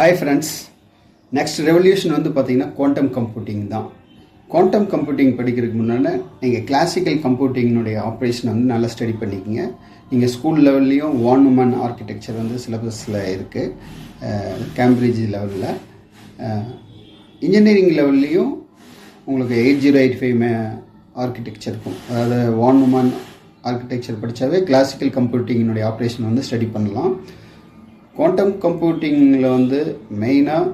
Hi friends, next revolution வந்து பார்த்தீங்கன்னா quantum computing தான். குவாண்டம் கம்ப்யூட்டிங் படிக்கிறதுக்கு முன்னாடி நீங்கள் கிளாசிக்கல் கம்ப்யூட்டிங்கினுடைய ஆப்ரேஷனை வந்து நல்லா ஸ்டடி பண்ணிக்கோங்க. நீங்கள் ஸ்கூல் லெவல்லையும் வான் உமன் ஆர்கிடெக்சர் வந்து சிலபஸில் இருக்குது, கேம்பிரிட்ஜ் லெவலில். இன்ஜினியரிங் லெவல்லையும் உங்களுக்கு 8085 ஆர்கிடெக்சர் இருக்கும். அதாவது வான் உமன் ஆர்கிடெக்சர் படித்தாவே கிளாசிக்கல் கம்ப்யூட்டிங்கினுடைய ஆப்ரேஷன் வந்து ஸ்டடி பண்ணலாம். குவாண்டம் கம்ப்யூட்டிங்கில் வந்து மெயினாக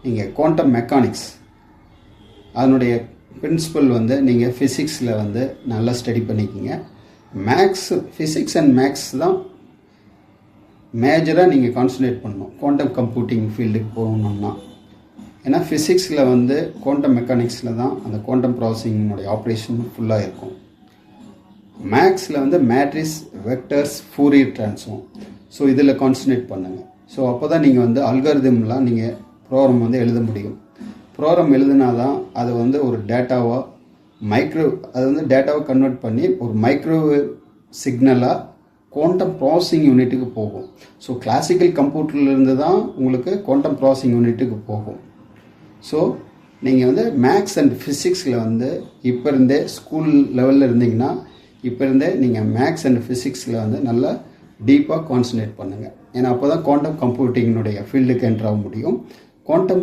நீங்கள் குவாண்டம் மெக்கானிக்ஸ் அதனுடைய பிரின்சிபல் வந்து நீங்கள் ஃபிசிக்ஸில் வந்து நல்லா ஸ்டடி பண்ணிக்கிங்க. ஃபிசிக்ஸ் அண்ட் மேக்ஸ் தான் மேஜராக நீங்கள் கான்சன்ட்ரேட் பண்ணணும் குவாண்டம் கம்ப்யூட்டிங் ஃபீல்டுக்கு போகணும்னா. ஏன்னா ஃபிசிக்ஸில் வந்து குவாண்டம் மெக்கானிக்ஸில் தான் அந்த குவாண்டம் ப்ராசஸிங்கினுடைய ஆப்ரேஷன் ஃபுல்லாக இருக்கும். மேக்ஸில் வந்து matrix, vectors, Fourier transform, so இதில் கான்சன்ட்ரேட் பண்ணுங்கள். ஸோ அப்போ தான் நீங்கள் வந்து அல்காரிதம்லாம் நீங்கள் ப்ரோக்ராம் வந்து எழுத முடியும். ப்ரோக்ராம் எழுதுனா தான் அது வந்து ஒரு டேட்டாவாக அது வந்து டேட்டாவை கன்வெர்ட் பண்ணி ஒரு மைக்ரோவேவ் சிக்னலாக குவாண்டம் ப்ராசஸிங் யூனிட்டுக்கு போகும். ஸோ கிளாசிக்கல் கம்ப்யூட்டர்லேருந்து தான் உங்களுக்கு குவாண்டம் ப்ராசஸிங் யூனிட்டுக்கு போகும். ஸோ நீங்கள் வந்து மேக்ஸ் அண்ட் ஃபிசிக்ஸில் வந்து இப்போ இருந்தே ஸ்கூல் லெவலில் இருந்தீங்கன்னா இப்போ இருந்தே நீங்கள் மேக்ஸ் அண்ட் ஃபிசிக்ஸில் வந்து நல்லா டீப்பாக கான்சன்ட்ரேட் பண்ணுங்கள். ஏன்னா அப்போ தான் குவாண்டம் கம்ப்யூட்டிங்கினுடைய ஃபீல்டுக்கு என்ட்ரு ஆக முடியும். குவாண்டம்